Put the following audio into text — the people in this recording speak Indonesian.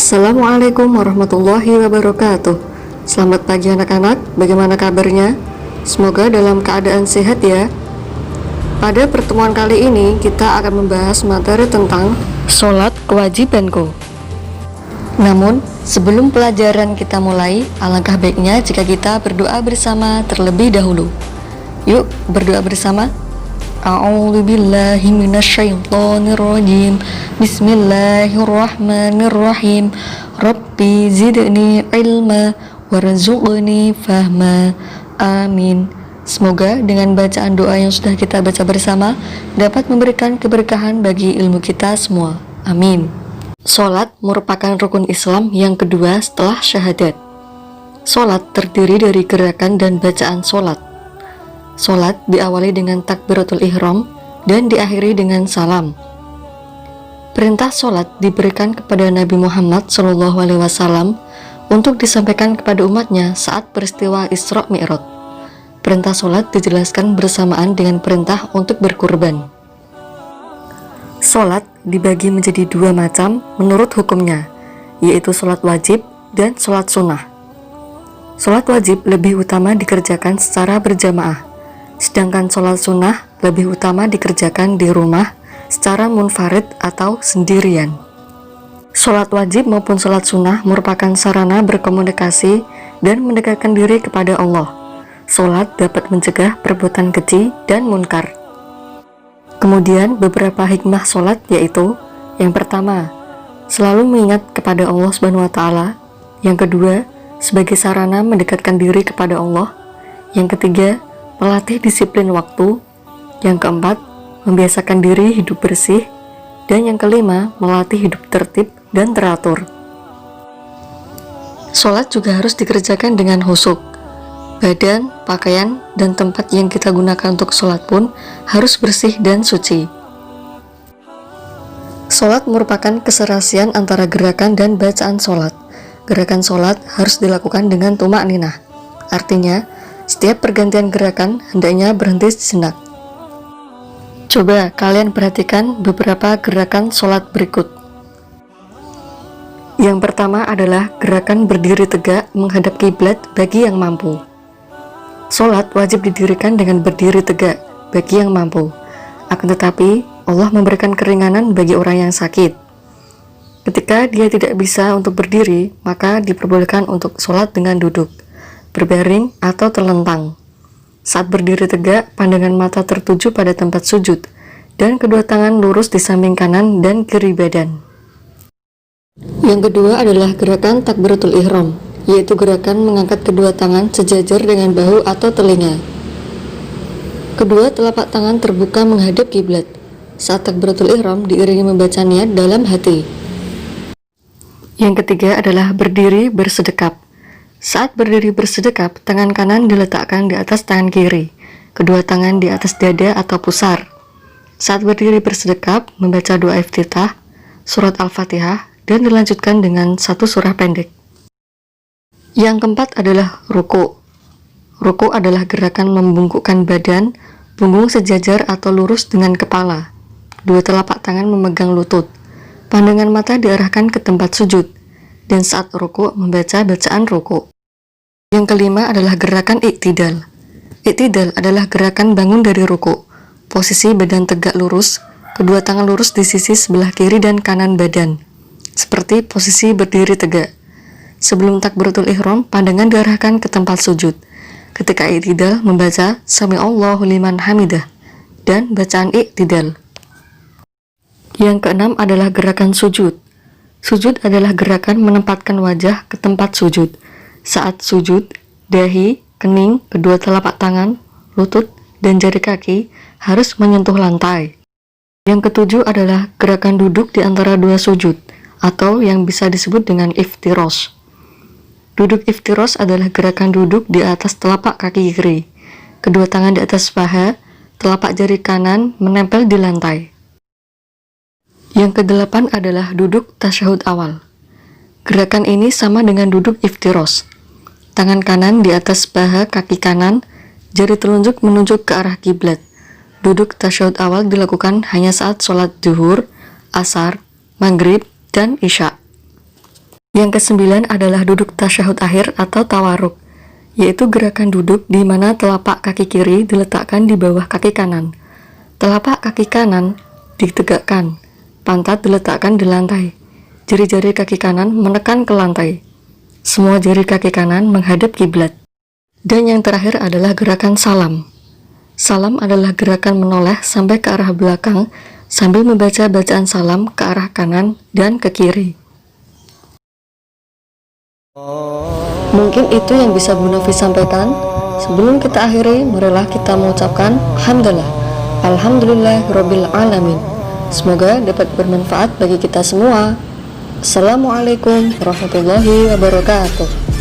Assalamualaikum warahmatullahi wabarakatuh. Selamat pagi anak-anak, bagaimana kabarnya? Semoga dalam keadaan sehat ya. Pada pertemuan kali ini kita akan membahas materi tentang sholat kewajibanku. Namun, sebelum pelajaran kita mulai, alangkah baiknya jika kita berdoa bersama terlebih dahulu. Yuk berdoa bersama. A'udzubillahi minasyaitonirrajim. Bismillahirrahmanirrahim. Rabbi zidni ilma warzuqni fahma. Amin. Semoga dengan bacaan doa yang sudah kita baca bersama dapat memberikan keberkahan bagi ilmu kita semua. Amin. Salat merupakan rukun Islam yang kedua setelah syahadat. Salat terdiri dari gerakan dan bacaan salat. Salat diawali dengan takbiratul ihram dan diakhiri dengan salam. Perintah salat diberikan kepada Nabi Muhammad SAW untuk disampaikan kepada umatnya saat peristiwa Isra Mi'raj. Perintah salat dijelaskan bersamaan dengan perintah untuk berkurban. Salat dibagi menjadi dua macam menurut hukumnya, yaitu salat wajib dan salat sunnah. Salat wajib lebih utama dikerjakan secara berjamaah, sedangkan sholat sunnah lebih utama dikerjakan di rumah secara munfarid atau sendirian. Sholat wajib maupun sholat sunnah merupakan sarana berkomunikasi dan mendekatkan diri kepada Allah. Sholat dapat mencegah perbuatan keji dan munkar. Kemudian beberapa hikmah sholat yaitu: yang pertama, selalu mengingat kepada Allah SWT. Yang kedua, sebagai sarana mendekatkan diri kepada Allah. Yang ketiga, melatih disiplin waktu. Yang keempat, membiasakan diri hidup bersih. Dan yang kelima, melatih hidup tertib dan teratur. Sholat juga harus dikerjakan dengan khusyuk. Badan, pakaian, dan tempat yang kita gunakan untuk sholat pun harus bersih dan suci. Sholat merupakan keserasian antara gerakan dan bacaan sholat. Gerakan sholat harus dilakukan dengan tumak ninah. Artinya, setiap pergantian gerakan hendaknya berhenti sejenak. Coba kalian perhatikan beberapa gerakan sholat berikut. Yang pertama adalah gerakan berdiri tegak menghadap kiblat bagi yang mampu. Sholat wajib didirikan dengan berdiri tegak bagi yang mampu. Akan tetapi, Allah memberikan keringanan bagi orang yang sakit. Ketika dia tidak bisa untuk berdiri, maka diperbolehkan untuk sholat dengan duduk, berbaring atau terlentang. Saat berdiri tegak, pandangan mata tertuju pada tempat sujud, dan kedua tangan lurus di samping kanan dan kiri badan. Yang kedua adalah gerakan takbiratul ihram, yaitu gerakan mengangkat kedua tangan sejajar dengan bahu atau telinga. Kedua telapak tangan terbuka menghadap kiblat. Saat takbiratul ihram diiringi membaca niat dalam hati. Yang ketiga adalah berdiri bersedekap. Saat berdiri bersedekap, tangan kanan diletakkan di atas tangan kiri, kedua tangan di atas dada atau pusar. Saat berdiri bersedekap, membaca doa iftitah, surat Al-Fatihah, dan dilanjutkan dengan satu surah pendek. Yang keempat adalah ruku'. Ruku' adalah gerakan membungkukkan badan, punggung sejajar atau lurus dengan kepala. Dua telapak tangan memegang lutut. Pandangan mata diarahkan ke tempat sujud. Dan saat ruku' membaca bacaan ruku'. Yang kelima adalah gerakan iktidal. Iktidal adalah gerakan bangun dari ruku'. Posisi badan tegak lurus, kedua tangan lurus di sisi sebelah kiri dan kanan badan, seperti posisi berdiri tegak. Sebelum takbiratul ihram, pandangan diarahkan ke tempat sujud. Ketika iktidal, membaca Sami'allahu liman hamidah dan bacaan iktidal. Yang keenam adalah gerakan sujud. Sujud adalah gerakan menempatkan wajah ke tempat sujud. Saat sujud, dahi, kening, kedua telapak tangan, lutut, dan jari kaki harus menyentuh lantai. Yang ketujuh adalah gerakan duduk di antara dua sujud, atau yang bisa disebut dengan iftirosh. Duduk iftirosh adalah gerakan duduk di atas telapak kaki kiri. Kedua tangan di atas paha, telapak jari kanan menempel di lantai. Yang kedelapan adalah duduk tasyahud awal. Gerakan ini sama dengan duduk iftirosh. Tangan kanan di atas paha kaki kanan, jari telunjuk menunjuk ke arah kiblat. Duduk tasyahud awal dilakukan hanya saat sholat zuhur, asar, maghrib, dan isya. Yang kesembilan adalah duduk tasyahud akhir atau tawaruk, yaitu gerakan duduk di mana telapak kaki kiri diletakkan di bawah kaki kanan. Telapak kaki kanan ditegakkan, pantat diletakkan di lantai, jari-jari kaki kanan menekan ke lantai. Semua jari kaki kanan menghadap kiblat. Dan yang terakhir adalah gerakan salam. Salam adalah gerakan menoleh sampai ke arah belakang sambil membaca bacaan salam ke arah kanan dan ke kiri. Mungkin itu yang bisa Bu Novi sampaikan. Sebelum kita akhiri, marilah kita mengucapkan hamdalah. Alhamdulillahirabbil alamin. Semoga dapat bermanfaat bagi kita semua. Assalamualaikum warahmatullahi wabarakatuh.